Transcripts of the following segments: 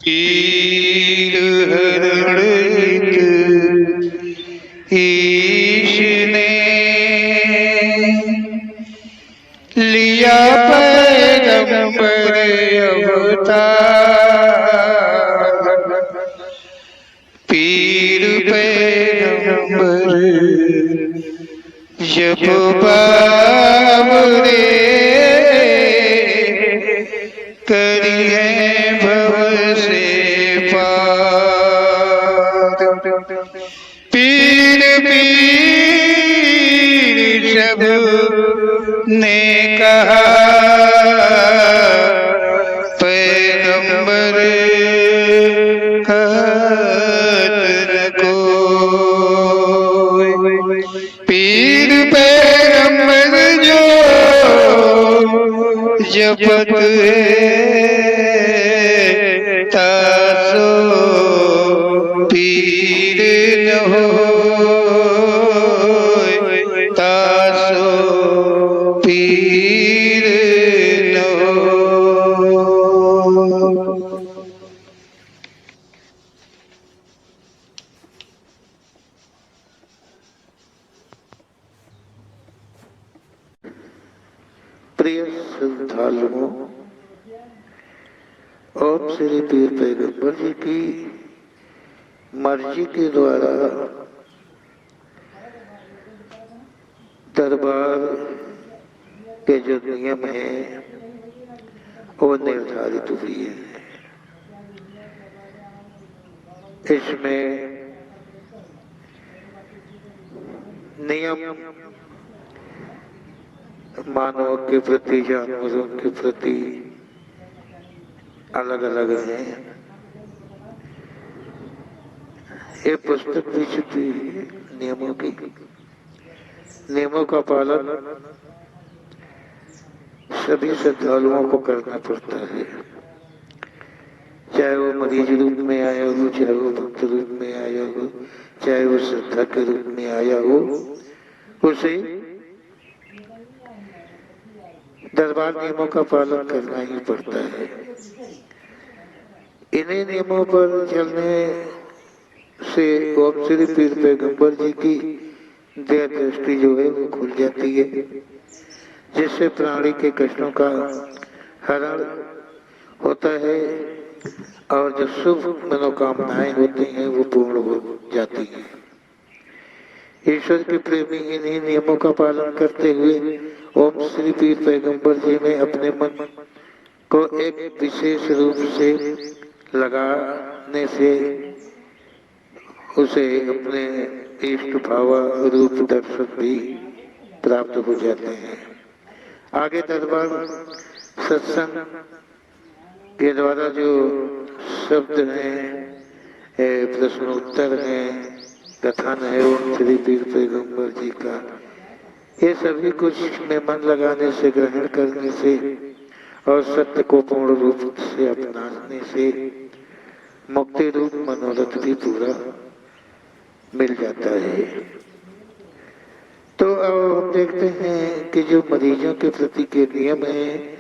पीर हरणित ईश ने लिया पैगंबर अवतार। पीर पैगंबर जब बाबरे करिए भव से पार। पीर पीर सब ने कहा पैगंबर कहत न कोई। पीर पैगंबर जो जपत तासो पीर न होय, तासो पीर न होय। प्रिय श्रद्धालुओं, ओम श्री पीर पैगंबर जी की मर्जी के द्वारा दरबार के जो नियम हैं वो निर्धारित हुए हैं। इसमें नियम मानव के प्रति, जानवरों के प्रति अलग अलग हैं। ये पुस्तक भी छपी है नियमों की। नियमों का पालन सभी श्रद्धालुओं को करना पड़ता है, चाहे वो मरीज रूप में आया हो, चाहे वो भक्त रूप में आया हो, चाहे वो श्रद्धा के रूप में आया हो, उसे दरबार नियमों का पालन करना ही पड़ता है। इन्हीं नियमों पर चलने से ओम श्री पीर पैगंबर जी की दया दृष्टि जो है वो खुल जाती है, जिससे प्राणी के कष्टों का हरण होता है और जो शुभ मनोकामनाएं होती हैं वो पूर्ण हो जाती हैं। ईश्वर के प्रेमी इन्हीं नियमों का पालन करते हुए ओम श्री पीर पैगंबर जी ने अपने मन को एक विशेष रूप से लगाने से उसे अपने इष्ट भाव रूप दर्शन भी प्राप्त हो जाते हैं। आगे दरबार सत्संग के द्वारा जो शब्द हैं, प्रश्नोत्तर हैं, कथन है ओम श्री पीर पैगंबर जी का, ये सभी कुछ में मन लगाने से, ग्रहण करने से और सत्य को पूर्ण रूप से अपनाने से मुक्ति रूप मनोरथ भी पूरा मिल जाता है। तो अब हम देखते हैं कि जो मरीजों के प्रति के नियम हैं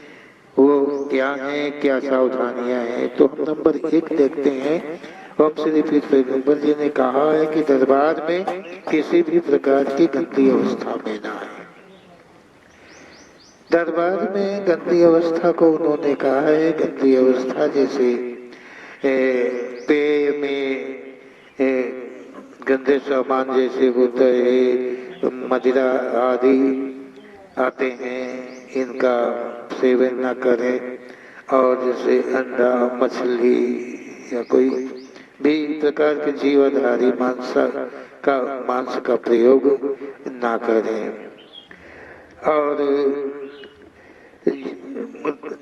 वो क्या हैं, क्या सावधानियां हैं। तो हम नंबर 1 देखते हैं। ओम श्री पीर पैगंबर जी ने कहा है कि दरबार में किसी भी प्रकार की गंदी अवस्था में ना आए। दरबार में गंदी अवस्था को उन्होंने कहा है, गंदी अवस्था जैसे पेय में गंदे सामान जैसे होता है, मदिरा आदि आते हैं, इनका सेवन न करें। और जैसे अंडा, मछली या कोई भी प्रकार के जीवाधारी मांस का प्रयोग ना करें। और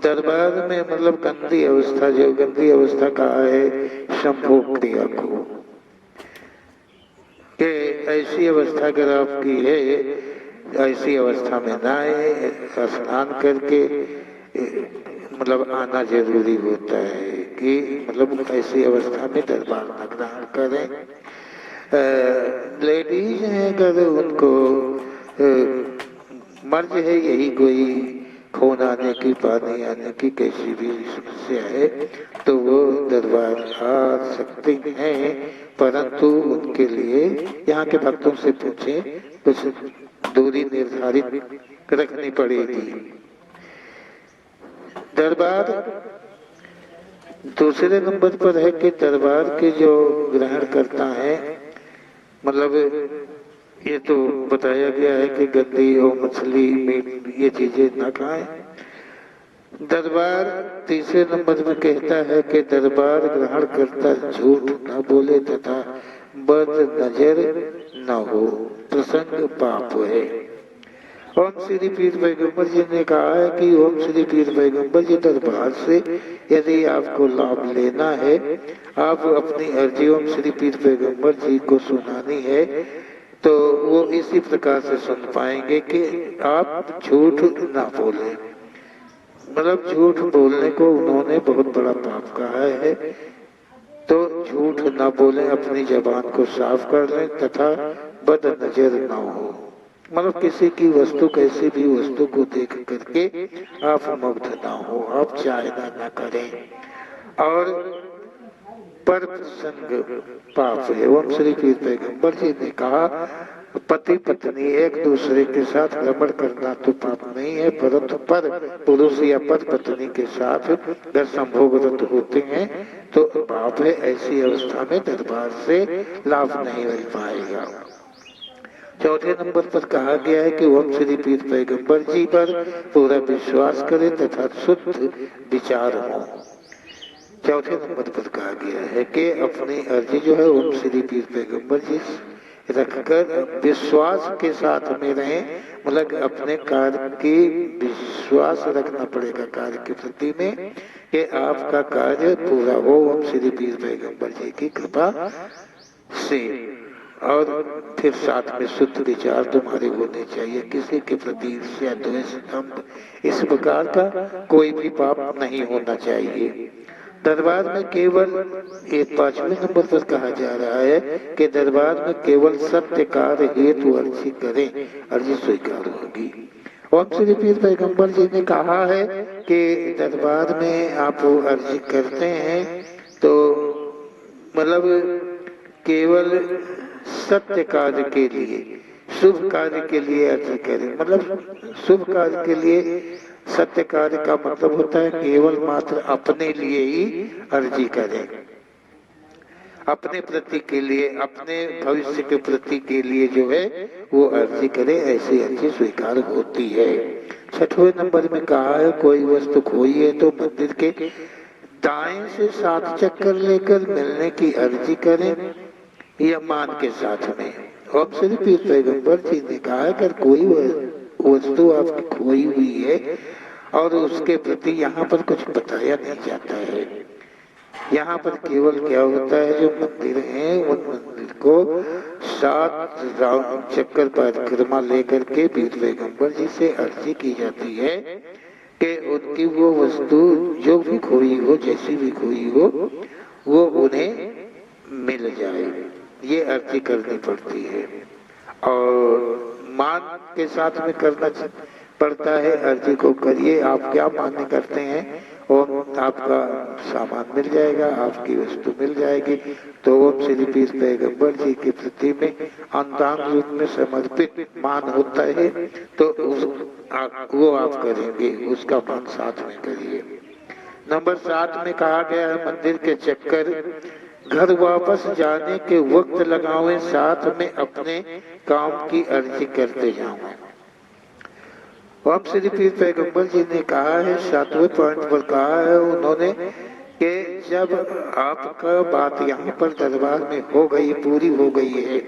दरबार में मतलब गंदी अवस्था, जो गंदी अवस्था कहा है संभोग क्रिया को, कि ऐसी अवस्था अगर आपकी है, ऐसी अवस्था में ना आए, स्नान करके मतलब आना जरूरी होता है कि मतलब ऐसी अवस्था में दरबार न ग्रहण करें। लेडीज हैं अगर उनको मर्ज है यही कोई खून आने की, पानी आने की कैसी भी समस्या है, तो वो दरबार सकते हैं, परंतु उनके लिए यहाँ के भक्तों से पूछें, कुछ दूरी निर्धारित रखनी पड़ेगी। दरबार दूसरे नंबर पर है कि दरबार के जो ग्रहण करता है, मतलब ये तो बताया गया है कि गंदी और मछली मीट ये चीजें न खाएं। दरबार तीसरे नंबर में कहता है कि दरबार ग्रहण करता झूठ न बोले तथा बद नजर न हो, प्रसंग पाप है। ओम श्री पीर पैगंबर जी ने कहा है कि ओम श्री पीर पैगंबर जी दरबार से यदि आपको लाभ लेना है, आप अपनी अर्जी ओम श्री पीर पैगंबर जी को सुनानी है, तो वो इसी प्रकार से सुन पाएंगे कि आप झूठ ना बोलें। मतलब झूठ बोलने को उन्होंने बहुत बड़ा पाप कहा है, तो झूठ ना बोलें, अपनी जबान को साफ कर लें तथा बद नजर ना हो। मतलब किसी की वस्तु, कैसी भी वस्तु को देख करके आप मुग्ध ना हो, आप चाहना ना करें। और पर प्रसंग पाप है। ओम श्री पीर पैगंबर जी ने कहा पति पत्नी एक दूसरे के साथ रमण करना तो पाप नहीं है, परंतु पर पुरुष या पर पत्नी के साथ अगर संभोगरत होते हैं तो पाप है। ऐसी अवस्था में दरबार से लाभ नहीं मिल पाएगा। चौथे नंबर पर कहा गया है कि ओम श्री पीर पैगंबर जी पर पूरा विश्वास करें तथा शुद्ध विचार हो। चौथे नंबर पर कहा गया है कि अपनी अर्जी जो है ओम श्री पीर पैगंबर जी रखकर विश्वास के साथ में रहें। मतलब अपने कार्य की विश्वास रखना पड़ेगा कार्य के प्रति में कि आपका कार्य पूरा हो ओम श्री पीर पैगंबर जी की कृपा से। और फिर साथ में शुद्ध विचार तुम्हारे होने चाहिए, किसी के प्रति ईर्ष्या द्वेष दंभ इस प्रकार का कोई भी पाप नहीं होना चाहिए। दरबार में केवल एक 5वें नंबर पर कहा जा रहा है कि दरबार में केवल सत्य कार्य हेतु अर्जी करें, अर्जी स्वीकार होगी। ओम श्री पीर पैगंबर जी ने कहा है कि दरबार में आप अर्जी करते हैं तो मतलब केवल सत्य कार्य के लिए, शुभ कार्य के लिए अर्जी करें। मतलब शुभ कार्य के लिए सत्य कार्य का मतलब होता है केवल मात्र अपने लिए ही अर्जी करें, अपने प्रति के लिए, अपने भविष्य के प्रति के लिए जो है वो अर्जी करें, ऐसी अर्जी स्वीकार होती है। 6वें नंबर में कहा है कोई वस्तु खोई है तो मंदिर के दाएं से 7 चक्कर लेकर मिलने की अर्जी करें या मान के साथ में। ओम श्री पीर पैगंबर जी ने कहा अगर कोई वस्तु आपकी खोई हुई है और उसके प्रति यहाँ पर कुछ बताया नहीं जाता है, यहाँ पर केवल क्या होता है जो मंदिर है उन मंदिर को 7 राउंड चक्कर परिक्रमा लेकर के पीर पैगंबर जी से अर्जी की जाती है कि उनकी वो वस्तु जो भी खोई हो, जैसी भी खोई हो, वो उन्हें मिल जाए, ये अर्जी करनी पड़ती है। और मान के साथ में करना पड़ता है। अर्जी को करिए, आप क्या मान्य करते हैं और आपका सामान मिल जाएगा, आपकी वस्तु मिल जाएगी। तो ओम श्री पीर पैगंबर जी के प्रति में अंतांग रूप में समर्पित मान होता है, तो वो आप करेंगे, उसका मान साथ में करिए। नंबर 7 में कहा गया है मंदिर के चक्कर घर वापस जाने के वक्त लगावे, साथ में अपने काम की अर्जी करते जाऊं। ओम श्री पीर पैगंबर जी ने कहा है 7वें पॉइंट पर कहा है उन्होंने कि जब आपका बात यहाँ पर दरबार में हो गई, पूरी हो गई है,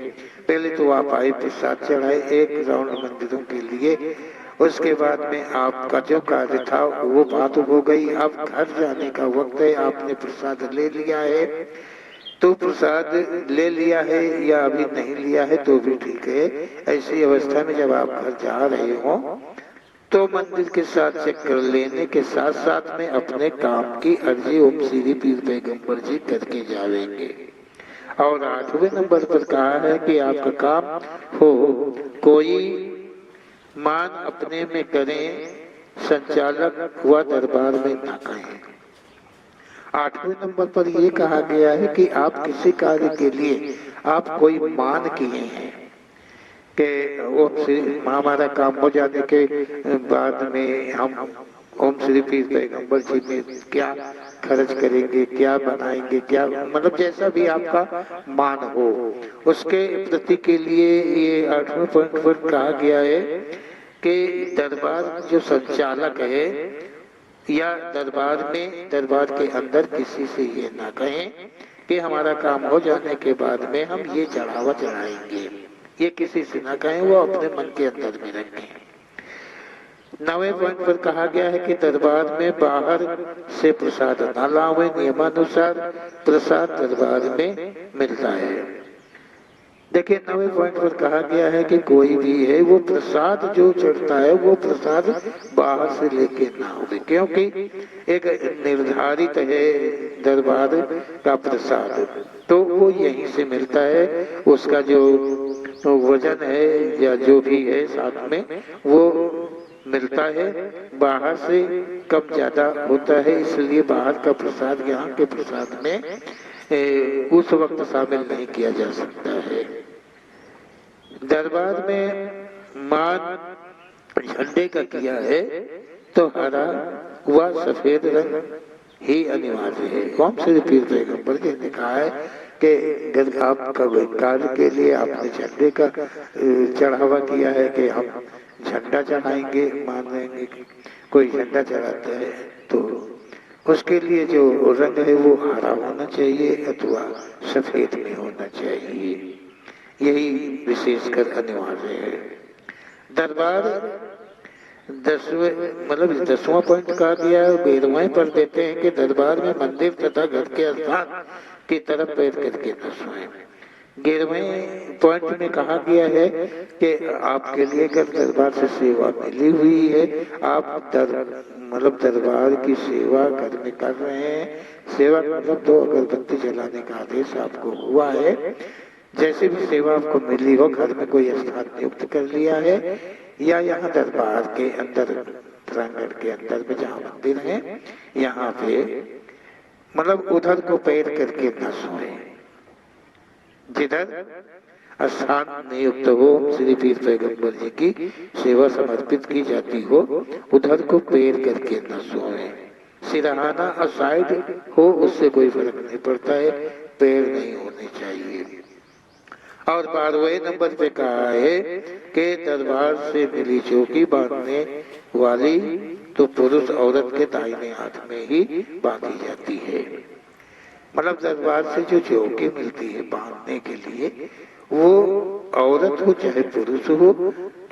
पहले तो आप आए प्रसाद चढ़ाए 1 राउंड मंदिरों के लिए, उसके बाद में आपका जो कार्य था वो बात हो गई, अब घर जाने का वक्त है, आपने प्रसाद ले लिया है तो प्रसाद ले लिया है या अभी नहीं लिया है तो भी ठीक है। ऐसी अवस्था में जब आप घर जा रहे हो तो मंदिर के साथ चक्कर लेने के साथ साथ में अपने काम की अर्जी ओम श्री पीर पैगंबर जी करके जाएंगे। और 8वें नंबर पर कहा है कि आपका काम हो कोई मान अपने में करें, संचालक व दरबार में ना कहें। 8वें नंबर पर यह कहा गया है कि आप किसी कार्य के लिए आप कोई मान किए हैं कि ओम श्री हमारा काम हो जाने के बाद में हम ओम श्री पीर पैगंबर जी में क्या खर्च करेंगे, क्या बनाएंगे, क्या मतलब जैसा भी आपका मान हो उसके प्रति के लिए ये 8वें पॉइंट पर कहा गया है कि दरबार जो संचालक है या दरबार के अंदर किसी से ये ना कहें कि हमारा काम हो जाने के बाद में हम ये चढ़ावा चढ़ाएंगे, ये किसी से ना कहें, वो अपने मन के अंदर में रखें। 9वें पॉइंट पर कहा गया है कि दरबार में बाहर से प्रसाद न लावे, नियमानुसार प्रसाद दरबार में मिलता है। देखिए 9वें पॉइंट पर कहा गया है कि कोई भी है वो प्रसाद जो चढ़ता है वो प्रसाद बाहर से लेके ना हो, क्योंकि एक निर्धारित है दरबार का प्रसाद, तो वो यहीं से मिलता है। उसका जो वजन है या जो भी है साथ में वो मिलता है, बाहर से कम ज्यादा होता है, इसलिए बाहर का प्रसाद यहाँ के प्रसाद में उस वक्त शामिल नहीं किया जा सकता है। दरबार में मान झंडे का किया है तो हरा व सफेद रंग ही अनिवार्य है। ओम श्री पीर पैगंबर जी ने कहा है कि आपका कार्य के लिए आपने झंडे का चढ़ावा किया है कि हम झंडा चढ़ाएंगे, मान लेंगे कोई झंडा चढ़ाता है तो उसके लिए जो रंग है वो हरा होना चाहिए अथवा सफेद में होना चाहिए, यही विशेषकर अनिवार्य है। दरबार 10वां पॉइंट कहा गया है। 12वें पर देते हैं कि दरबार में मंदिर तथा घर के स्थान की तरफ पैर करके न सोएं। 11वें पॉइंट में कहा गया है कि आपके लिए अगर दरबार से सेवा मिली हुई है, आप दरबार की सेवा घर में कर रहे हैं, सेवा मतलब 2 अगरबत्ती जलाने का आदेश आपको हुआ है, जैसे भी सेवा आपको मिली हो, घर में कोई स्थान नियुक्त कर लिया है या यहाँ दरबार के अंदर प्रांगण के अंदर में जहाँ मंदिर है यहाँ पे मतलब उधर को पैर करके न सोए। जिधर स्थान नियुक्त हो श्री पीर पैगंबर जी की सेवा समर्पित की जाती हो उधर को पैर करके न सोए। सिरहाना और साइड हो उससे कोई फर्क नहीं पड़ता है, पैर नहीं होने चाहिए। और 12वें नंबर पे कहा है कि दरबार से मिली चौकी बांधने वाली तो पुरुष औरत के दाहिने हाथ में ही बांधी जाती है। मतलब दरबार से जो चौकी मिलती है बांधने के लिए वो औरत हो चाहे पुरुष हो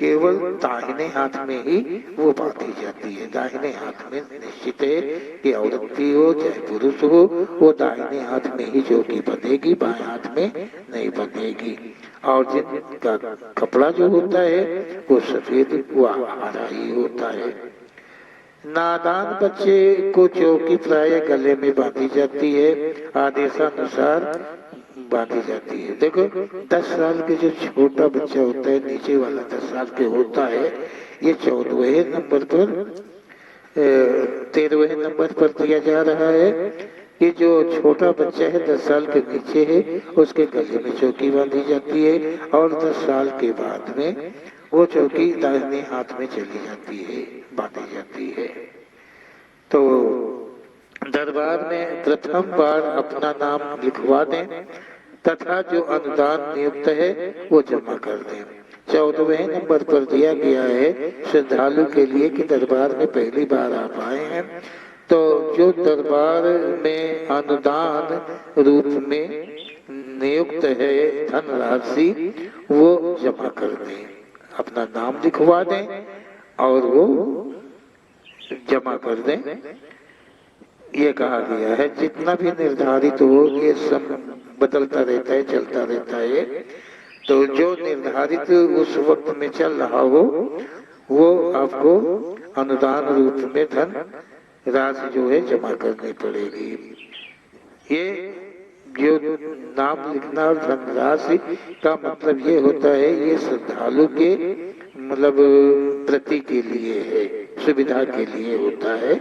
केवल दाहिने हाथ में ही वो बांधी जाती है। दाहिने हाथ में निश्चित है कि औरत भी हो चाहे पुरुष हो वो दाहिने हाथ में ही चौकी बंधेगी, बाएं हाथ में नहीं बंधेगी। और जिनका कपड़ा जो होता है वो सफेद व हरा ही होता है। नादान बच्चे को चौकी प्राय गले में बांधी जाती है, आदेशानुसार बांधी जाती है। देखो 10 साल के जो छोटा बच्चा होता है नीचे वाला 10 साल के होता है, ये 14वें नंबर पर 13वें नंबर पर दिया जा रहा है कि जो छोटा बच्चा है 10 साल के नीचे है उसके गले में चौकी बांधी जाती है और 10 साल के बाद में वो चौकी दाहिने हाथ में चली जाती है, बांधी जाती है। तो दरबार में प्रथम बार अपना नाम लिखवा दें तथा जो अनुदान नियुक्त है वो जमा कर दें। 14वें नंबर पर दिया गया है श्रद्धालु के लिए कि दरबार में पहली बार आप आए हैं तो जो दरबार में अनुदान रूप में नियुक्त है धनराशि वो जमा कर दें, अपना नाम लिखवा दें और वो जमा कर दें। ये कहा गया है जितना भी निर्धारित हो ये सब बदलता रहता है, चलता रहता है, तो जो निर्धारित उस वक्त में चल रहा हो वो आपको अनुदान रूप में धन राशि जो है जमा करनी पड़ेगी। ये जो नाम लिखना और धनराशि का मतलब ये होता है ये श्रद्धालु के मतलब प्रति के लिए है, सुविधा के लिए होता है।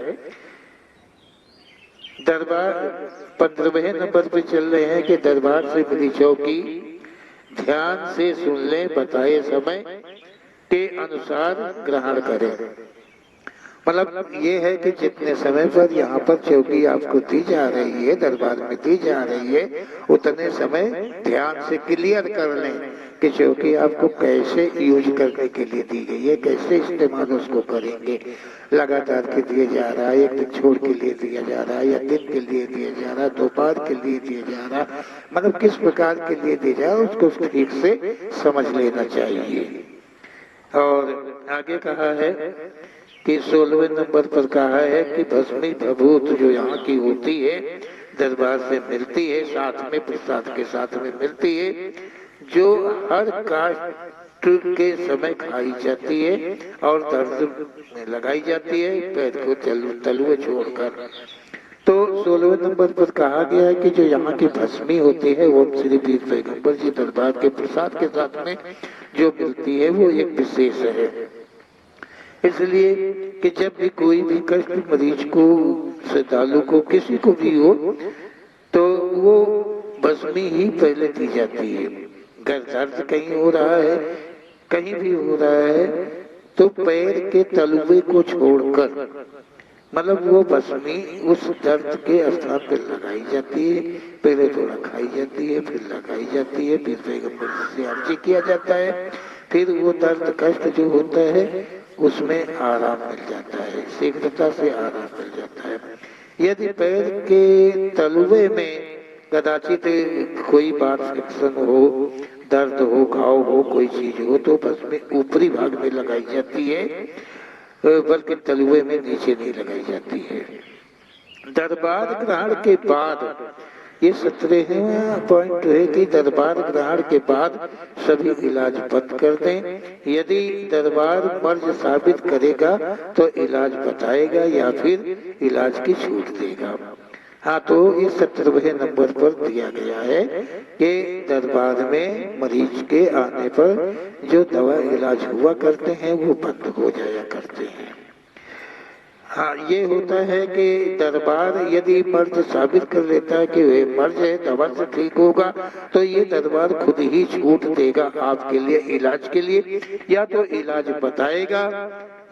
दरबार 15वें नंबर पे चल रहे हैं कि दरबार से मिली चौकी ध्यान से सुन ले, बताए समय के अनुसार ग्रहण करें। मतलब ये है कि जितने समय पर यहाँ पर चौकी आपको दी जा रही है, दरबार में दी जा रही है, उतने समय ध्यान से क्लियर कर लें कि चौकी आपको कैसे यूज करने के लिए दी गई है, कैसे इस्तेमाल उसको करेंगे। लगातार के दिए जा रहा है, एक दिन छोड़ के लिए दिया जा रहा है, या दिन के लिए दिया जा रहा है, दोपहर के लिए दिया जा रहा है, मतलब किस प्रकार के लिए दिया जा रहा है उसको ठीक से समझ लेना चाहिए। और आगे कहा है कि 16वें नंबर पर कहा है कि भस्मी भभूत जो यहाँ की होती है दरबार से मिलती है, साथ में प्रसाद के साथ में मिलती है, जो हर कास्ट के समय खाई जाती है और दर्द में लगाई जाती है, पैर को तलुए छोड़कर। तो 16वें नंबर पर कहा गया है कि जो यहाँ की भस्मी होती है वो श्री पीर पैगंबर जी दरबार के प्रसाद के साथ में जो मिलती है वो एक विशेष है। इसलिए कि जब भी कोई भी कष्ट मरीज को, श्रद्धालु को, किसी को भी हो, तो वो भस्मी ही पहले दी जाती है। अगर दर्द कहीं हो रहा है, कहीं भी हो रहा है, तो पैर के तलुए को छोड़कर मतलब वो भस्मी उस दर्द के स्थान पर लगाई जाती है, पहले थोड़ा खाई जाती है, फिर लगाई जाती है, फिर पैगंबर से अर्जी किया जाता है, फिर वो दर्द कष्ट जो होता है उसमें आराम मिल जाता है, शीघ्रता से आराम मिल जाता है। यदि पैर के तलुए में कदाचित कोई बात फ्रिक्शन हो, दर्द हो, घाव हो, कोई चीज हो, तो बस में ऊपरी भाग में लगाई जाती है, बल्कि तलुए में नीचे नहीं लगाई जाती है। दरबार ग्रहण के बाद ये 17वां पॉइंट है कि दरबार ग्रहण के बाद सभी इलाज बंद कर दें। यदि दरबार मर्ज साबित करेगा तो इलाज बताएगा या फिर इलाज की छूट देगा। हाँ, तो ये 17वें नंबर पर दिया गया है कि दरबार में मरीज के आने पर जो दवा इलाज हुआ करते हैं वो बंद हो जाया करते हैं। हाँ, ये होता है कि दरबार यदि मर्ज साबित कर लेता है कि वे मर्ज है, दवा से ठीक होगा, तो ये दरबार खुद ही छूट देगा आपके लिए इलाज के लिए, या तो इलाज बताएगा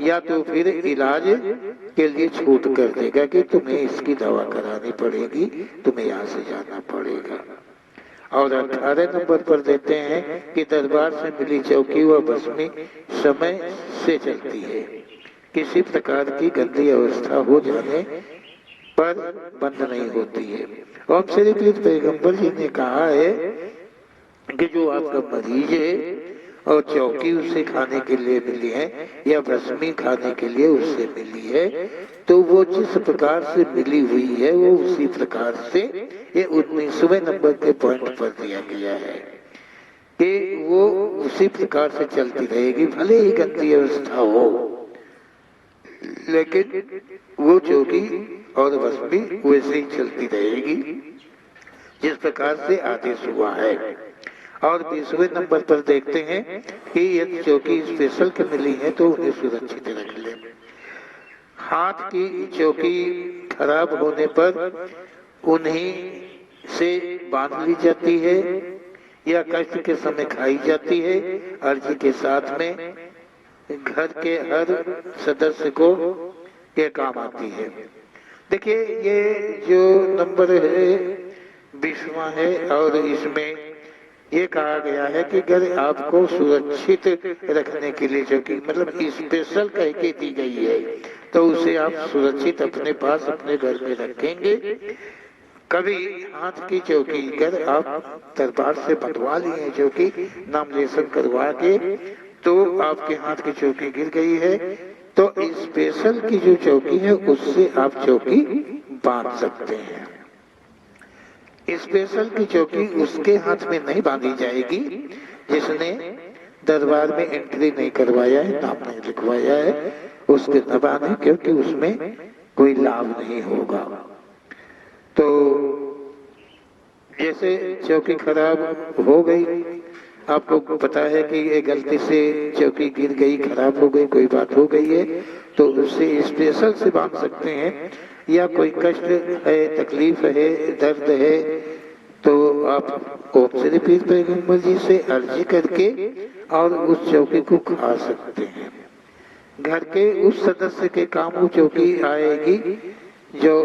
या तो फिर इलाज के लिए छूट कर देगा कि तुम्हें इसकी दवा करानी पड़ेगी, तुम्हें यहाँ से जाना पड़ेगा। और 18 नंबर पर देते हैं कि दरबार से मिली चौकी व भस्मी समय से चलती है, किसी प्रकार की गंदी अवस्था हो जाने पर बंद नहीं होती है। और श्री कृष्ण पैगंबर जी ने कहा है कि जो आपका मरीज है और चौकी उससे खाने के लिए मिली है या भस्मी खाने के लिए उससे मिली है, तो वो जिस प्रकार से मिली हुई है वो उसी प्रकार से, ये 19वें नंबर के पॉइंट पर दिया गया है कि वो उसी प्रकार से चलती रहेगी, भले ही गंदी अवस्था हो, लेकिन वो चौकी और भस्मी वैसे ही चलती रहेगी जिस प्रकार से आदेश हुआ है। और 20वें नंबर पर देखते हैं कि यदि चौकी स्पेशल के मिली है तो उन्हें सुरक्षित रख ले। हाथ की चौकी खराब होने पर उन्हीं से बांध ली जाती है या कष्ट के समय खाई जाती है, अर्जी के साथ में घर के हर सदस्य को ये काम आती है। देखिए, ये जो नंबर है 20वां है और इसमें ये कहा गया है कि घर आपको सुरक्षित रखने के लिए चौकी मतलब स्पेशल कह के दी गई है, तो उसे आप सुरक्षित अपने पास अपने घर में रखेंगे। कभी हाथ की चौकी कर आप दरबार से बंधवा ली है, चौकी नामलेशन करवा के, तो आपके हाथ की चौकी गिर गई है, तो स्पेशल की जो चौकी है उससे आप चौकी बांध सकते हैं। स्पेशल की चौकी उसके हाथ में नहीं बांधी जाएगी जिसने दरबार में एंट्री नहीं करवाया है, नाम नहीं लिखवाया है, उसके न बांधे, क्योंकि उसमें कोई लाभ नहीं होगा। तो जैसे चौकी खराब हो गई आपको पता है कि ये गलती से चौकी गिर गई, खराब हो गई, कोई बात हो गई है, तो उससे स्पेशल से बांध सकते हैं। या कोई कष्ट है, तकलीफ है, दर्द है, तो आप ओम श्री पीर पैगंबर जी से अर्जी करके और उस चौकी को खा सकते हैं। घर के उस सदस्य के काम वो चौकी आएगी जो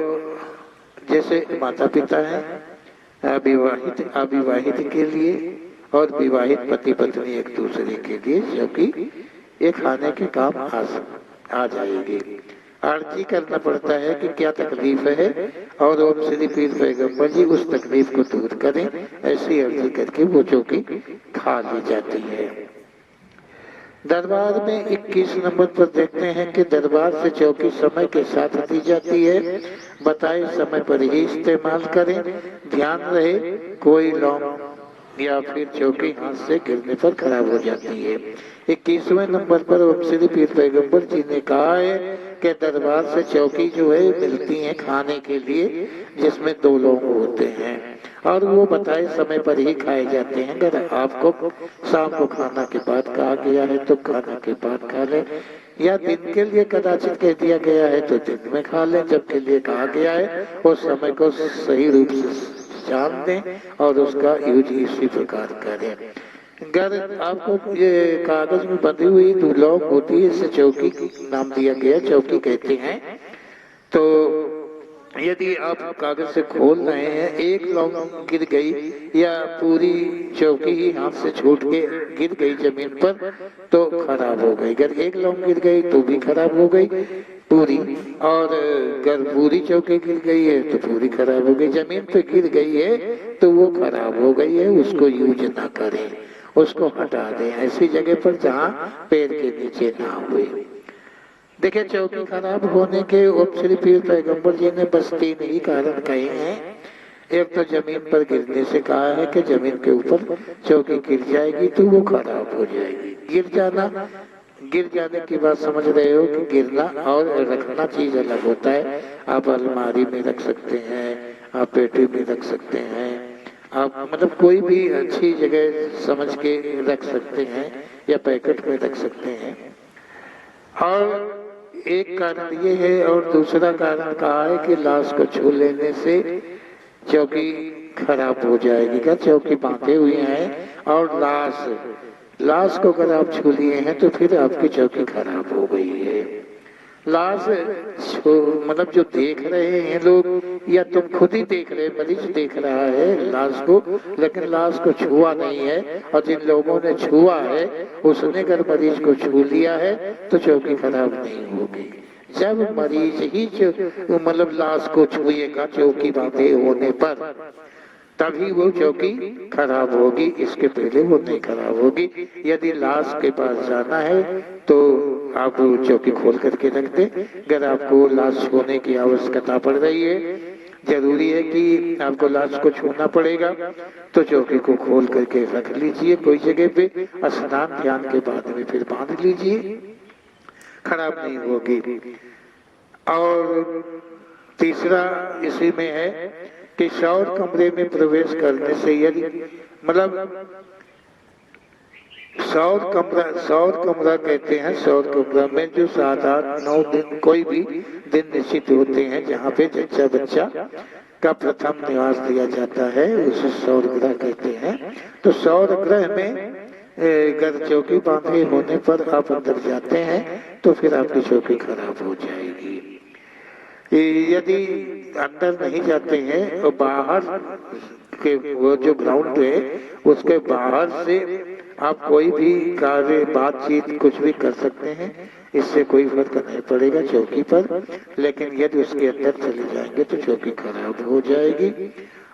जैसे माता पिता है, अविवाहित के लिए और विवाहित पति पत्नी एक दूसरे के लिए चौकी ये खाने के काम आ जाएगी। अर्जी करना पड़ता है कि क्या तकलीफ है और ओम श्री पीर पैगंबर जी उस तकलीफ को दूर करें, ऐसी अर्जी करके वो चौकी खा ली जाती है। दरबार में 21 नंबर पर देखते हैं कि दरबार से चौकी समय के साथ दी जाती है, बताए समय पर ही इस्तेमाल करें। ध्यान रहे कोई लौंग या फिर चौकी हाथ से गिरने पर खराब हो जाती है। 21वें नंबर पर ओम श्री पीर पैगंबर जी ने कहा है कि दरबार से चौकी जो है मिलती है खाने के लिए, जिसमें 2 लोग होते हैं और वो बताए समय पर ही खाए जाते हैं। अगर आपको शाम को खाना के बाद कहा गया है तो खाना के बाद खा लें, या दिन के लिए कदाचित कह दिया गया है तो दिन में खा लें। जब के लिए कहा गया है उस समय को सही रूप से जान दें और उसका यूज इसी प्रकार करें। अगर आपको ये कागज में बंधी हुई 2 लौंग होती है, इसे चौकी नाम दिया गया, चौकी कहते हैं। तो यदि आप कागज से खोल रहे हैं, 1 लौंग गिर गई या पूरी चौकी ही हाथ से छूट के गिर गई जमीन पर तो खराब हो गई। अगर 1 लौंग गिर गई तो भी खराब हो गई पूरी, और अगर पूरी चौकी गिर गई है तो पूरी खराब हो गई। जमीन पे गिर गई है तो वो खराब हो गई है, उसको यूज ना करें, उसको हटा दें ऐसी जगह पर जहाँ पैर के नीचे ना हुए। देखिए चौकी खराब होने के ओम श्री पीर पैगंबर जी ने बस 3 ही कारण कहे हैं। एक तो जमीन पर गिरने से कहा है कि जमीन के ऊपर चौकी गिर जाएगी तो वो खराब हो जाएगी। गिर जाने की बात समझ रहे हो कि गिरना और रखना चीज अलग होता है। आप अलमारी में रख सकते हैं, आप पेटी में रख सकते हैं, आप मतलब कोई भी अच्छी जगह समझ के रख सकते हैं या पैकेट में रख सकते हैं। और एक कारण ये है, और दूसरा कारण कहा है कि लाश को छू लेने से चौकी खराब हो जाएगी। क्या चौकी बांधे हुए हैं और लाश को अगर आप छू लिए हैं तो फिर आपकी चौकी खराब हो गई है। लाश मतलब जो देख रहे हैं लोग या तुम खुद ही देख रहे, मरीज देख रहा है लाश को, लेकिन लाश को छुआ नहीं है, और जिन लोगों ने छुआ है उसने अगर मरीज को छू लिया है तो चौकी खराब नहीं होगी। जब मरीज ही मतलब लाश को छुएगा चौकी बांधे होने पर तभी वो चौकी खराब होगी, इसके पहले वो नहीं खराब होगी। यदि लाश के पास जाना है तो आप चौकी खोल करके रख दें। अगर आपको लाश छूने की आवश्यकता पड़ रही है, जरूरी है कि आपको लाश को छूना पड़ेगा, तो चौकी को खोल करके रख लीजिए कोई जगह पे, स्नान ध्यान के बाद में फिर बांध लीजिए, खराब नहीं होगी। और तीसरा इसी में है कि शौर कमरे में प्रवेश करने से, यदि मतलब सौर कमरा कहते हैं, सौर कमरा में जो 7, 8, 9 दिन कोई भी दिन निश्चित होते हैं जहाँ पे जच्चा बच्चा का प्रथम निवास दिया जाता है, उसे सौर ग्रह कहते हैं। तो सौर ग्रह में अगर चौकी बांधे होने पर आप अंदर जाते हैं तो फिर आपकी चौकी खराब हो जाएगी। यदि अंदर नहीं जाते हैं तो बाहर के वो जो ग्राउंड है उसके बाहर से आप कोई भी कार्य बातचीत कुछ भी कर सकते हैं, इससे कोई फर्क नहीं पड़ेगा चौकी पर। लेकिन यदि उसके अंदर चले जाएंगे तो चौकी खराब हो जाएगी।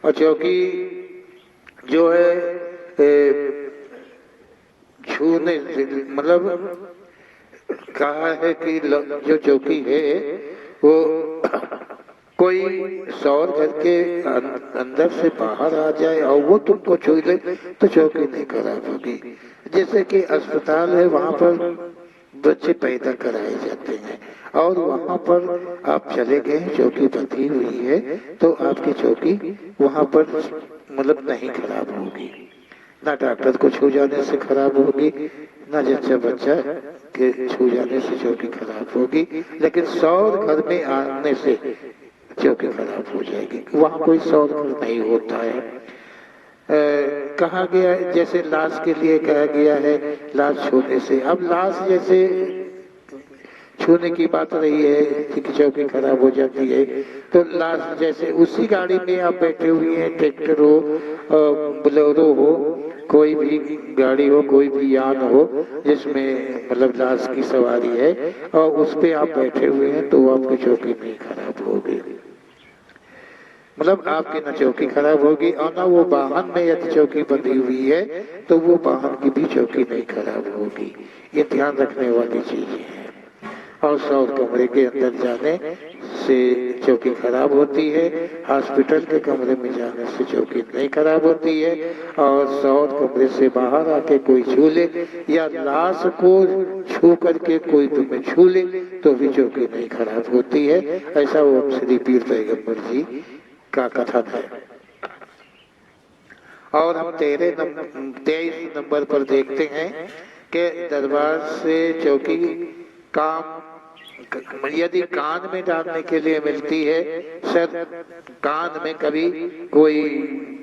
और चौकी जो है छूने मतलब कहा है कि जो चौकी है वो कोई सौर घर के अंदर से बाहर आ जाए और वो तुमको छू ले तो चौकी नहीं खराब होगी। जैसे कि अस्पताल है, वहाँ पर बच्चे पैदा कराए जाते हैं और वहाँ पर आप चले गए, चौकी बंधी हुई है, तो आपकी चौकी वहाँ पर मतलब नहीं खराब होगी। ना डॉक्टर को छू जाने से खराब होगी, ना जच्चा बच्चा के छू जाने से चौकी खराब होगी, लेकिन सौर घर में आने से चौकी खराब हो जाएगी। वहां कोई सौर घर नहीं होता है। कहा गया है, जैसे लाश के लिए कहा गया है लाश छूने से। अब लाश जैसे छूने की बात रही है कि चौकी खराब हो जाती है, तो लाश जैसे उसी गाड़ी में आप बैठे हुए हैं, ट्रैक्टर हो, बोलेरो हो, कोई भी गाड़ी हो, कोई भी यान हो जिसमें मतलब लाश की सवारी है और उस पे आप बैठे हुए हैं, तो आपकी चौकी नहीं खराब होगी। मतलब आपकी न चौकी खराब होगी और ना वो वाहन में यदि चौकी बंधी हुई है तो वो वाहन की भी चौकी नहीं खराब होगी। ये ध्यान रखने वाली चीजें हैं। और सौर कमरे के अंदर जाने से चौकी खराब होती है, हॉस्पिटल के कमरे में जाने से चौकी नहीं खराब होती है, और सौर कमरे से बाहर आके कोई छू ले या लाश को छू करके कोई तुम्हें छू ले तो भी चौकी नहीं खराब होती है। ऐसा ओम श्री पीर पैगंबर जी का कथन है। और हम 23 नंबर पर देखते हैं कि दरबार से चौकी काम यदि कान में डालने के लिए मिलती है, सर कान में कभी कोई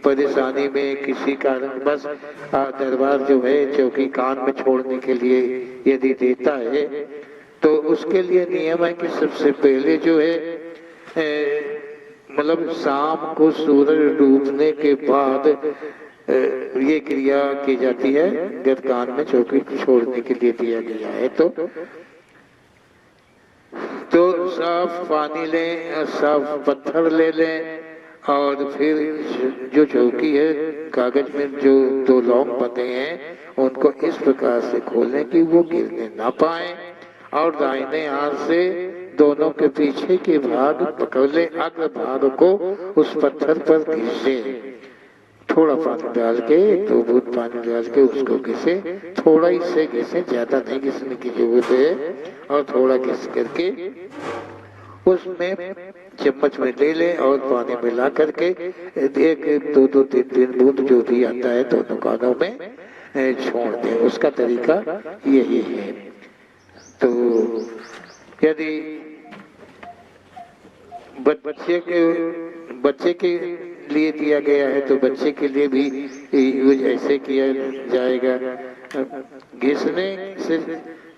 परेशानी में किसी कारण बस दरबार जो है चौकी कान में छोड़ने के लिए यदि देता है, तो उसके लिए नियम है कि सबसे पहले जो है मतलब शाम को सूरज डूबने के बाद ये क्रिया की जाती है जब कान में चौकी छोड़ने के लिए दिया गया है। तो साफ पानी लें, साफ पत्थर ले लें और फिर जो चौकी है कागज में जो 2 लौंग बंधे हैं उनको इस प्रकार से खोलें कि वो गिरने ना पाए, और दाहिने हाथ से दोनों के पीछे के भाग पकड़ ले, अग्र भाग को उस पत्थर पर घिसे, थोड़ा पानी डाल के 2 बूंद पानी डाल के उसको घिसे, थोड़ा ही से घिसे, ज्यादा नहीं घिसने की जरूरत है, और थोड़ा घिस करके उसमें चम्मच में ले ले और पानी मिला करके 1 2 2 3 3 बूंद जो भी आता है दोनों कानों में छोड़ दे। उसका तरीका यही है। तो यदि बच्चे के लिए दिया गया है तो बच्चे के लिए भी यूज ऐसे किया जाएगा। घिसने से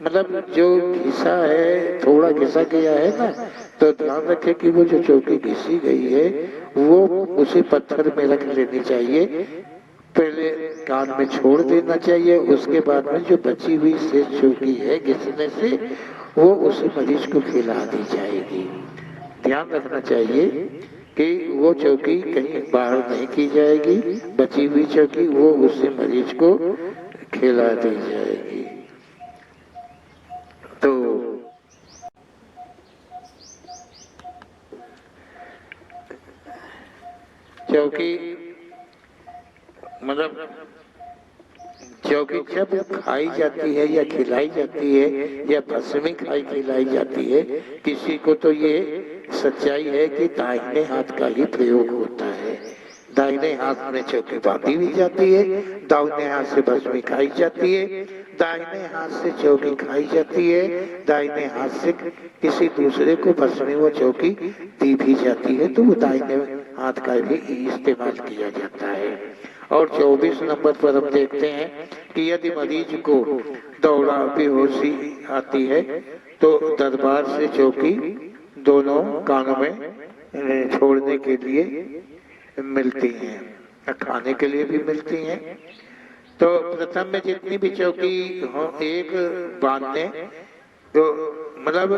मतलब जो घिसा है, थोड़ा घिसा गया है ना, तो ध्यान रखें कि वो जो चौकी घिसी गई है वो उसी पत्थर में रख लेनी चाहिए, पहले कान में छोड़ देना चाहिए, उसके बाद में जो बची हुई शेष चौकी है घिसने से वो उसी मरीज को खिला दी जाएगी। ध्यान रखना चाहिए कि वो चौकी कहीं बाहर नहीं की जाएगी, बची हुई चौकी वो उसी मरीज को खिला दी जाएगी। तो चौकी मतलब चौकी जब खाई जाती है या खिलाई जाती है या भस्मी खाई खिलाई जाती है, किसी को तो ये सच्चाई है कि दाहिने हाथ का ही प्रयोग होता है। दाहिने हाथ में चौकी बांधी भी जाती है, दाहिने हाथ से भस्मी खाई जाती है, दाहिने हाथ से चौकी खाई जाती है, दाहिने हाथ से किसी दूसरे को भस्मी व चौकी दी भी जाती है, तो वो दाहिने हाथ का भी इस्तेमाल किया जाता है। और 24 नंबर पर हम देखते हैं कि यदि मरीज को दौरा बेहोशी आती है तो दरबार से चौकी दोनों कानों में छोड़ने के लिए मिलती हैं, खाने के लिए भी मिलती हैं। तो प्रथम में जितनी भी चौकी हो एक बांधने, तो मतलब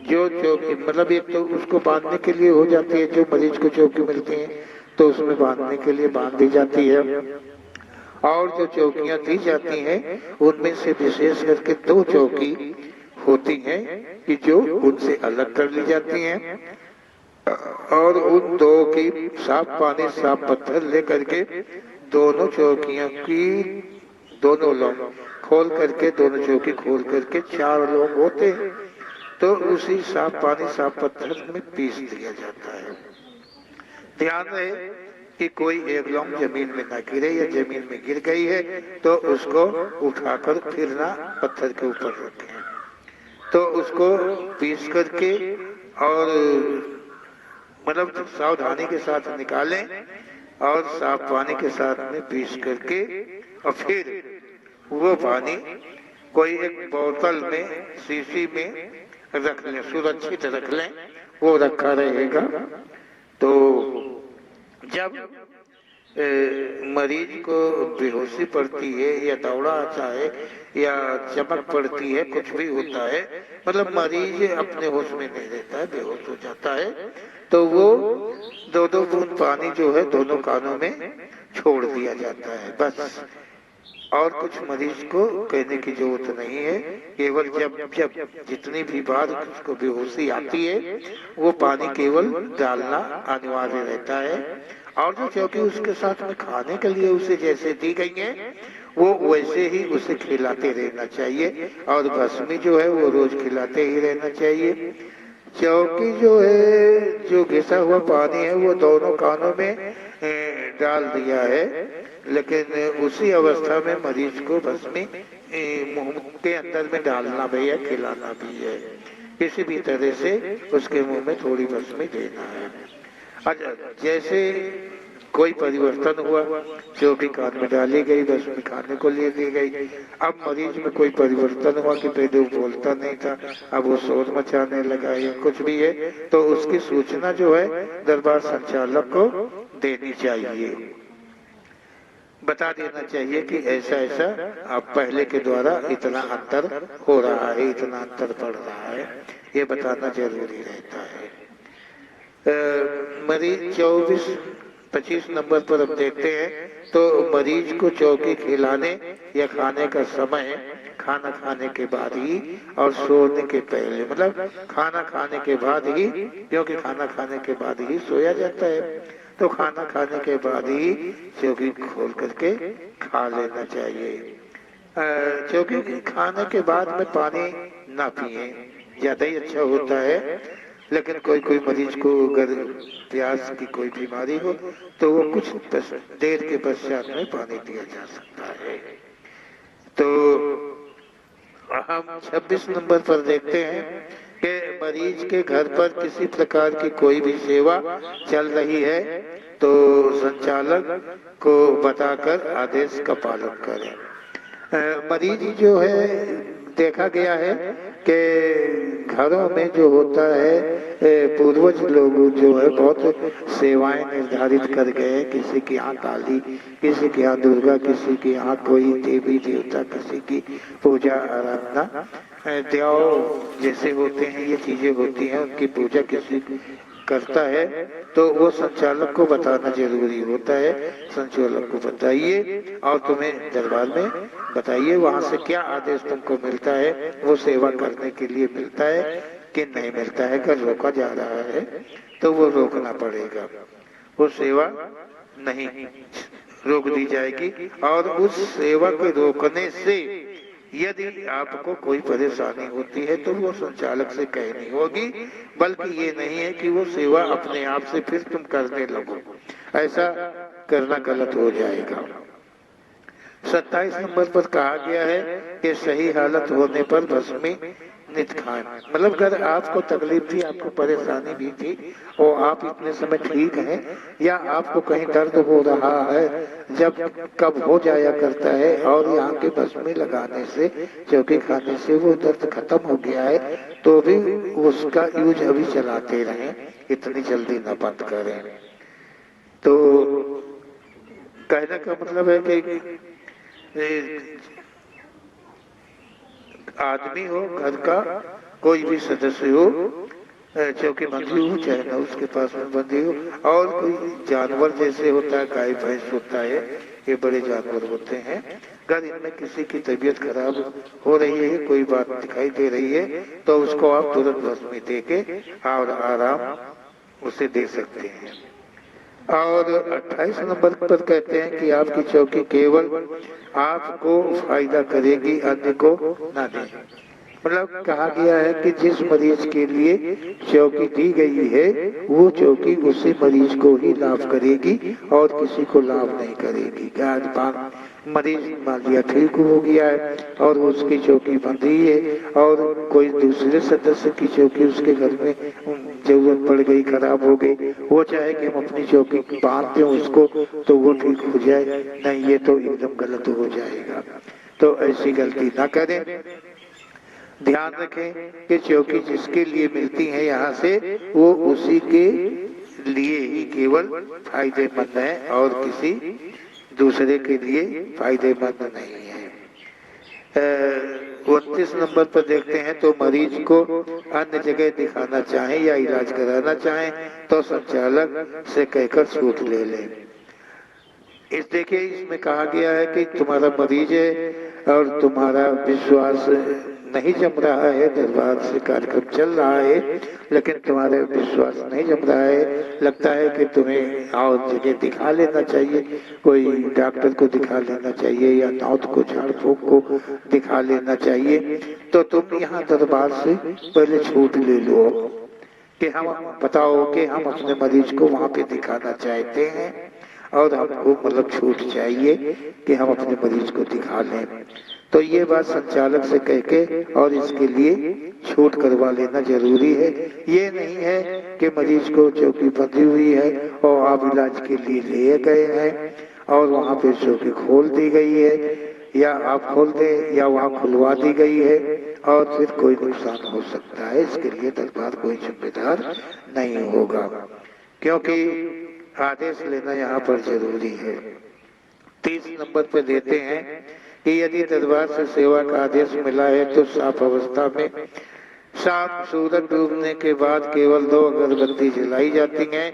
जो चौकी मतलब एक तो उसको बांधने के लिए हो जाती है, जो मरीज को चौकी मिलती है तो उसमें बांधने के लिए बांध दी जाती है, और जो चौकियां दी जाती हैं उनमें से विशेष करके 2 चौकी होती हैं कि जो उनसे अलग कर ली जाती हैं, और उन 2 की साफ पानी साफ पत्थर लेकर के दोनों चौकियों की दोनों लोग खोल करके, दोनों चौकी खोल करके 4 लोग होते हैं, तो उसी साफ पानी साफ पत्थर में पीस दिया जाता है। ध्यान रहे कि कोई एक लौंग जमीन में ना गिरे, या जमीन में गिर गई है तो उसको उठाकर फिर ना पत्थर के ऊपर रखें। तो उसको पीस करके और मतलब सावधानी के साथ निकालें और साफ पानी के साथ में पीस करके और फिर वो पानी कोई एक बोतल में, शीशी में रख लें, सुरक्षित रख लें, वो रखा रहेगा। तो जब मरीज को बेहोशी पड़ती है या दौड़ा आता है या चमक पड़ती है, कुछ भी होता है, मतलब मरीज अपने होश में नहीं रहता है, बेहोश हो जाता है, तो वो 2-2 बूंद पानी जो है दोनों कानों में छोड़ दिया जाता है, बस। और कुछ मरीज को कहने की जरूरत नहीं है। केवल जब जब जितनी भी बार उसको बेहोशी आती है वो पानी केवल डालना अनिवार्य रहता है। और जो चौकी उसके साथ में खाने के लिए उसे जैसे दी गई है वो वैसे ही उसे खिलाते रहना चाहिए, और भस्मी जो है वो रोज खिलाते ही रहना चाहिए। चौकी जो है, जो घिसा हुआ पानी है वो दोनों कानों में डाल दिया है, लेकिन उसी अवस्था में मरीज को भस्मी मुंह के अंदर में डालना भी है, खिलाना भी है। किसी भी तरह से उसके मुंह में थोड़ी भस्मी देना है। अच्छा, जैसे कोई परिवर्तन हुआ, चौकी कान में डाली गई, भस्मी खाने को ले दी गई। अब मरीज में कोई परिवर्तन हुआ कि पहले वो बोलता नहीं था, अब वो शोर मचाने लगा या कुछ भी है, तो उसकी सूचना जो है दरबार संचालक को देनी चाहिए, बता देना चाहिए कि ऐसा ऐसा आप पहले के द्वारा इतना अंतर हो रहा है, इतना अंतर पड़ रहा है, ये बताना जरूरी रहता है। मरीज 25 नंबर पर हम देखते हैं, तो मरीज को चौकी खिलाने या खाने का समय खाना खाने के बाद ही और सोने के पहले, मतलब खाना खाने के बाद ही, क्योंकि खाना खाने के बाद ही सोया जाता है, तो खाना खाने के बाद ही चौकी खोल करके खा लेना चाहिए। चौकी खाने के बाद में पानी ना पिए, ज्यादा ही अच्छा होता है, लेकिन कोई कोई मरीज को अगर प्यास की कोई बीमारी हो तो वो कुछ देर के पश्चात में पानी दिया जा सकता है। तो हम 26 नंबर पर देखते हैं कि मरीज के घर पर किसी प्रकार की कोई भी सेवा चल रही है तो संचालक को बताकर आदेश का पालन करें। मरीज जो है, देखा गया है कि घरों में जो होता है, पूर्वज लोग जो है बहुत सेवाएं निर्धारित कर गए, किसी के यहाँ काली, किसी के यहाँ दुर्गा, किसी के यहाँ कोई देवी देवता, किसी की पूजा आराधना, देव जैसे होते हैं, ये चीजें होती हैं, उनकी पूजा किसी करता है तो वो संचालक को बताना जरूरी होता है। संचालक को बताइए और तुम्हें दरबार में बताइए वहां से क्या आदेश तुमको मिलता है, वो सेवा करने के लिए मिलता है कि नहीं मिलता है। अगर रोका जा रहा है तो वो रोकना पड़ेगा, वो सेवा नहीं रोक दी जाएगी। और उस सेवा को रोकने से यदि आपको कोई परेशानी होती है तो वो संचालक से कहनी होगी, बल्कि ये नहीं है कि वो सेवा अपने आप से फिर तुम करने लगो, ऐसा करना गलत हो जाएगा। 27 नंबर पर कहा गया है कि सही हालत होने पर भस्मी नित खाएं, मतलब अगर आपको तकलीफ थी, आपको परेशानी भी थी और आप इतने समय ठीक हैं, या आपको कहीं दर्द हो रहा है, जब कब हो जाया करता है और यहाँ के भस्मी लगाने से, चौकी खाने से वो दर्द खत्म हो गया है, तो भी उसका यूज अभी चलाते रहें, इतनी जल्दी न बंद करें। तो कहने का मतलब है कि आदमी हो, घर का कोई भी सदस्य हो, चौकी बंधी हो चाहे ना उसके पास में बंधी हो, और कोई जानवर जैसे होता है, गाय भैंस होता है, ये बड़े जानवर होते हैं, अगर इनमें किसी की तबीयत खराब हो रही है, कोई बात दिखाई दे रही है, तो उसको आप तुरंत भस्मी दे के और आराम उसे दे सकते हैं। और 28 नंबर पर कहते हैं कि आपकी चौकी केवल आपको फायदा करेगी, अन्य को ना दे। मतलब कहा गया है कि जिस मरीज के लिए चौकी दी गई है वो चौकी उसी मरीज को ही लाभ करेगी और किसी को लाभ नहीं करेगी। आज मरीज मान लिया ठीक हो गया है और उसकी चौकी बंधी है और कोई दूसरे सदस्य की चौकी उसके घर में जरूरत पड़ गई, खराब हो गई, वो चाहे कि हम अपनी चौकी बांध दें उसको तो वो ठीक हो जाए, नहीं ये तो एकदम गलत हो जाएगा। तो ऐसी गलती ना करें। ध्यान रखें कि चौकी जिसके लिए मिलती है यहाँ से वो उसी के लिए ही केवल फायदेमंद है और किसी दूसरे के लिए फायदेमंद नहीं है। 29 नंबर पर देखते हैं तो मरीज को अन्य जगह दिखाना चाहे या इलाज कराना चाहे तो संचालक से कहकर छूट ले लें। इस देखिए इसमें कहा गया है कि तुम्हारा मरीज है और तुम्हारा विश्वास नहीं जम रहा है, दरबार से कार्यक्रम चल रहा है लेकिन तुम्हारे विश्वास नहीं जम रहा है, लगता है कि तुम्हें और जगह दिखा लेना चाहिए, कोई डॉक्टर को दिखा लेना चाहिए या नाउत को, झाड़ फूक को दिखा लेना चाहिए, तो तुम यहाँ दरबार से पहले छूट ले लो कि हम बताओ कि हम अपने मरीज को वहाँ पे दिखाना चाहते हैं और हमको मतलब छूट चाहिए कि हम अपने मरीज को दिखा लें। तो ये बात संचालक से कह के और इसके लिए छूट करवा लेना जरूरी है। ये नहीं है कि मरीज को चौकी बंधी हुई है और आप इलाज के लिए ले गए हैं और वहाँ पे चौकी खोल दी गई है या आप खोल दें या वहाँ खुलवा दी गई है और फिर कोई नुकसान हो सकता है। इसके लिए दरबार कोई जिम्मेदार नहीं होगा क्योंकि आदेश लेना यहाँ पर जरूरी है। 30 नंबर पर देते हैं कि यदि दरबार से सेवा का आदेश मिला है तो साफ अवस्था में शाम सूरज डूबने के बाद केवल 2 अगरबत्ती जलाई जाती हैं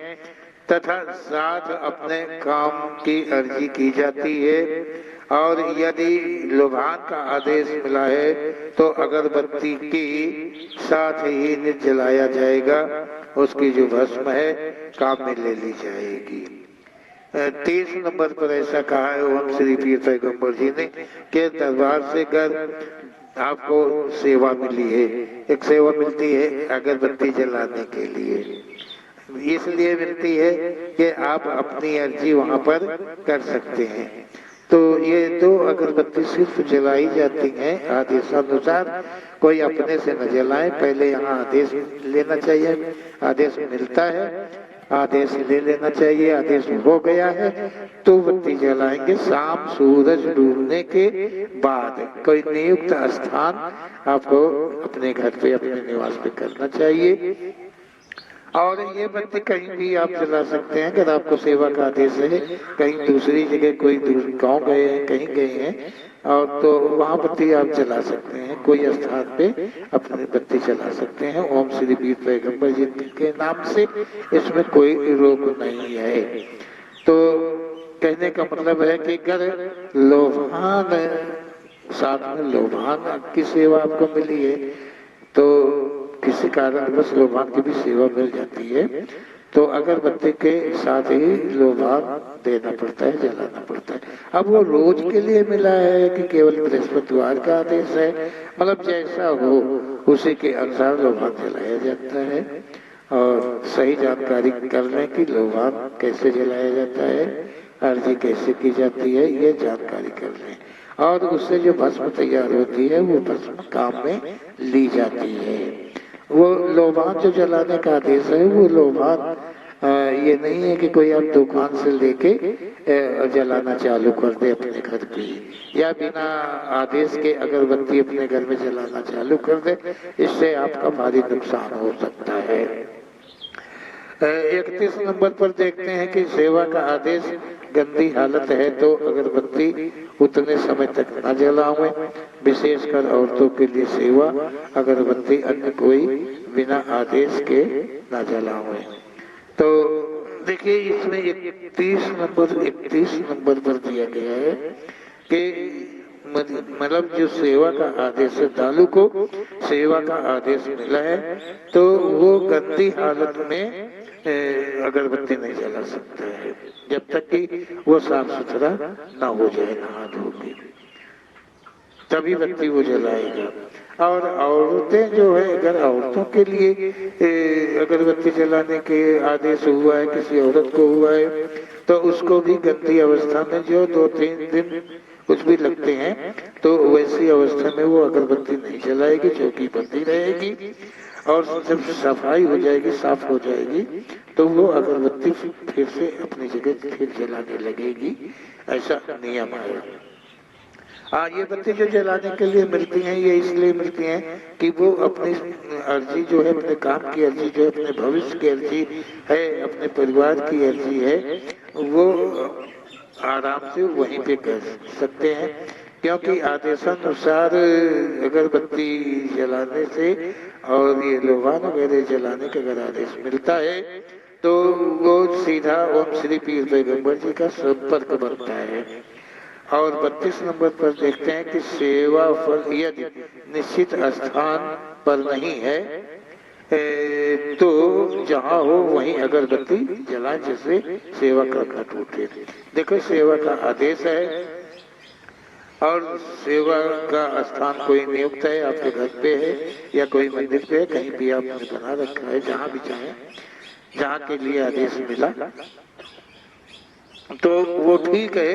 तथा साथ अपने काम की अर्जी की जाती है और यदि लोभान का आदेश मिला है तो अगरबत्ती की साथ ही नित जलाया जाएगा, उसकी जो भस्म है काम में ले ली जाएगी। 30 नंबर पर ऐसा कहा है ओम श्री पीर पैगंबर जी ने कि दरबार से अगर आपको सेवा मिली है, एक सेवा मिलती है अगरबत्ती जलाने के लिए, इसलिए मिलती है कि आप अपनी अर्जी वहां पर कर सकते हैं। तो ये 2 अगरबत्ती सिर्फ जलाई जाती हैं आदेशानुसार, कोई अपने से न जलाए, पहले यहाँ आदेश लेना चाहिए, आदेश मिलता है आदेश ले लेना चाहिए, आदेश हो गया है तो बत्ती जलाएंगे शाम सूरज डूबने के बाद। कोई नियुक्त स्थान आपको अपने घर पे अपने निवास पे करना चाहिए और ये बत्ती कहीं भी आप जला सकते हैं। अगर आपको सेवा का आदेश है कहीं दूसरी जगह कोई गांव गए हैं कहीं गए हैं और तो वहां बत्ती आप जला सकते हैं, कोई स्थान पे अपनी बत्ती जला सकते हैं ओम श्री पीर पैगंबर जी के नाम से, इसमें कोई रोक नहीं है। तो कहने का मतलब है कि अगर लोभान साथ में लोभान की सेवा आपको मिली है तो किसी कारण बस लोभान की भी सेवा मिल जाती है तो अगरबत्ती के साथ ही लोभान देना पड़ता है, जलाना पड़ता है। अब वो रोज के लिए मिला है कि केवल बृहस्पतिवार का आदेश है, मतलब जैसा हो उसी के अनुसार लोभान जलाया जाता है और सही जानकारी कर लें कि लोभान कैसे जलाया जाता है, अर्जी कैसे की जाती है, ये जानकारी कर लें और उससे जो भस्म तैयार होती है वो भस्म काम में ली जाती है। वो लोभान जो जलाने का आदेश है वो लोभान ये नहीं है कि कोई आप दुकान से लेके जलाना चालू कर दे अपने घर पे या बिना आदेश के अगरबत्ती अपने घर में जलाना चालू कर दे, इससे आपका भारी नुकसान हो सकता है। 31 नंबर पर देखते हैं कि सेवा का आदेश गंदी हालत है तो अगरबत्ती उतने समय तक न जलाएं, विशेषकर औरतों के लिए सेवा अगरबत्ती अन्य कोई बिना आदेश के न जलाएं। तो देखिए इसमें 31 नंबर पर दिया गया है कि मतलब जो सेवा का आदेश है, दालू को सेवा का आदेश मिला है तो वो गंदी हालत में अगरबत्ती नहीं जला सकता है जब तक कि वो साफ सुथरा ना हो जाए, नहा धो के। तभी बत्ती वो जलाएगा। और औरतें जो है, अगर औरतों के लिए अगरबत्ती जलाने के आदेश हुआ है, किसी औरत को हुआ है, तो उसको भी गंदी अवस्था में जो 2-3 दिन कुछ भी लगते हैं, तो वैसी अवस्था में वो अगरबत्ती नहीं जलाएगी, चौकी बंदी रहेगी। और जब सफाई हो जाएगी, साफ हो जाएगी, तो वो अगरबत्ती फिर से अपनी जगह फिर जलाने लगेगी। ऐसा नियम है। हाँ, ये बत्ती जो जलाने के लिए मिलती हैं, ये इसलिए मिलती हैं कि वो अपनी अर्जी जो है, अपने काम की अर्जी जो है, अपने भविष्य की अर्जी है, अपने परिवार की अर्जी है, वो आराम से वहीं पे कर सकते हैं। क्योंकि आदेशानुसार अगरबत्ती जलाने से और ये लोहान वगैरह जलाने का अगर आदेश मिलता है, तो वो सीधा ओम श्री पीर पैगंबर जी का संपर्क बनता है। और 32 नंबर पर देखते हैं कि सेवा फल यदि निश्चित स्थान पर नहीं है, तो जहाँ हो वहीं अगरबत्ती जलाएं, जिससे सेवा का न टूटे। देखो, सेवा का आदेश है और सेवा का स्थान कोई नियुक्त है, आपके घर पे है या कोई मंदिर पे है, कहीं भी आपने बना रखा है, जहाँ भी चाहे, जहाँ के लिए आदेश मिला, तो वो ठीक है,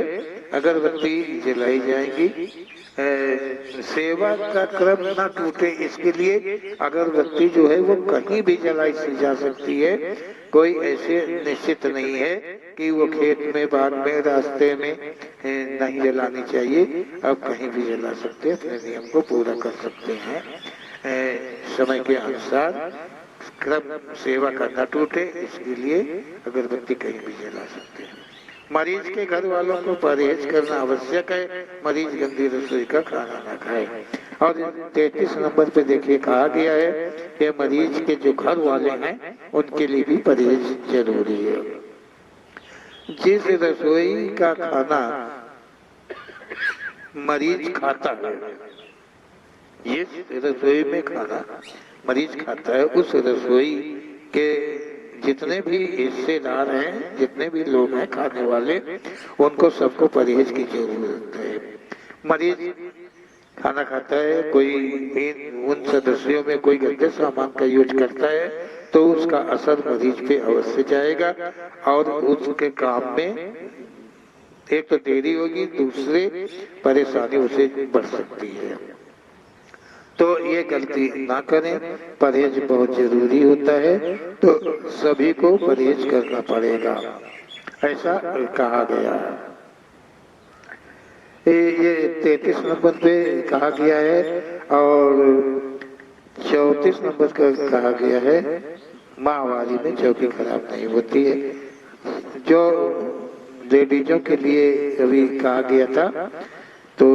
अगरबत्ती जलाई जाएगी। सेवा का क्रम ना टूटे, इसके लिए अगरबत्ती जो है वो कहीं भी जलाई जा सकती है। कोई ऐसे निश्चित नहीं है कि वो खेत में, बाग में, रास्ते में नहीं जलानी चाहिए। आप कहीं भी जला सकते हैं, अपने नियम को पूरा कर सकते हैं। समय के अनुसार क्रम सेवा का न टूटे, इसके लिए अगरबत्ती कहीं भी जला सकते हैं। मरीज के घर वालों को परहेज करना आवश्यक है, मरीज गंदी रसोई का खाना ना खाए। और 33 नंबर पे देखिए कहा गया है कि मरीज के जो घर वाले हैं उनके लिए भी परहेज जरूरी है। जिस रसोई का खाना मरीज खाता है, जिस रसोई में खाना मरीज खाता है, उस रसोई के जितने भी हिस्सेदार हैं, जितने भी लोग हैं खाने वाले, उनको सबको परहेज की जरूरत है। मरीज खाना खाता है, कोई उन सदस्यों में कोई गंदे सामान का यूज करता है, तो उसका असर मरीज पे अवश्य जाएगा और उसके काम में एक तो देरी होगी, दूसरे परेशानी उसे बढ़ सकती है। तो ये गलती ना करें, परहेज बहुत जरूरी होता है, तो सभी को परहेज करना पड़ेगा, ऐसा कहा गया है। ये 33 नंबर पे कहा गया है और 34 नंबर का कहा गया है, माहवारी में चौकी खराब नहीं होती है। जो लेडीजों के लिए अभी कहा गया था, तो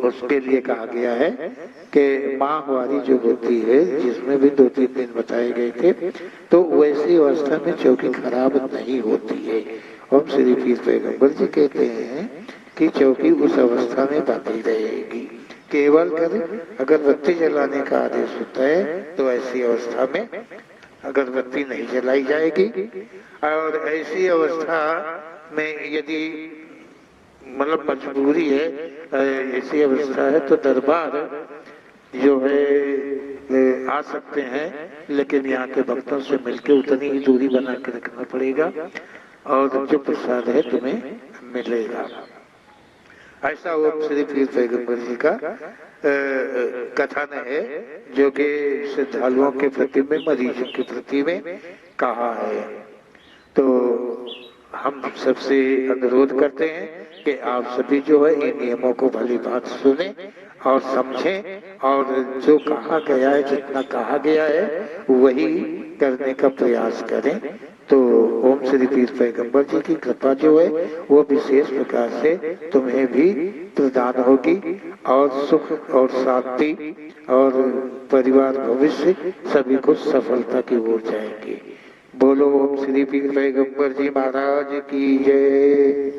उसके लिए कहा गया है कि माहवारी जो होती है, जिसमें भी 2-3 दिन बताए गए थे, तो वैसी अवस्था में चौकी खराब नहीं होती है। ओम श्री पीर पैगंबर जी कहते हैं कि चौकी उस अवस्था में बाकी रहेगी। केवल कर अगरबत्ती जलाने का आदेश होता है, तो ऐसी अवस्था में अगरबत्ती नहीं जलाई जाएगी। और ऐसी अवस्था में यदि मतलब मजबूरी है, ऐसी अवस्था है, तो दरबार जो है आ सकते हैं, लेकिन यहाँ के भक्तों से मिलकर उतनी ही दूरी बना के रखना पड़ेगा और जो प्रसाद है तुम्हें मिलेगा। ऐसा ओम श्री पीर पैगंबर जी का कथन है, जो कि श्रद्धालुओं के प्रति में, मरीजों के प्रति में कहा है। तो हम सबसे अनुरोध करते हैं कि आप सभी जो है इन नियमों को भली बात सुने और समझें, और जो कहा गया है, जितना कहा गया है वही करने का प्रयास करें। तो ओम श्री पीर पैगंबर जी की कृपा जो है वो विशेष प्रकार से तुम्हें भी प्रदान होगी और सुख और शांति और परिवार भविष्य सभी को सफलता की ओर जाएंगे। बोलो ओम श्री पीर पैगंबर जी महाराज की जय।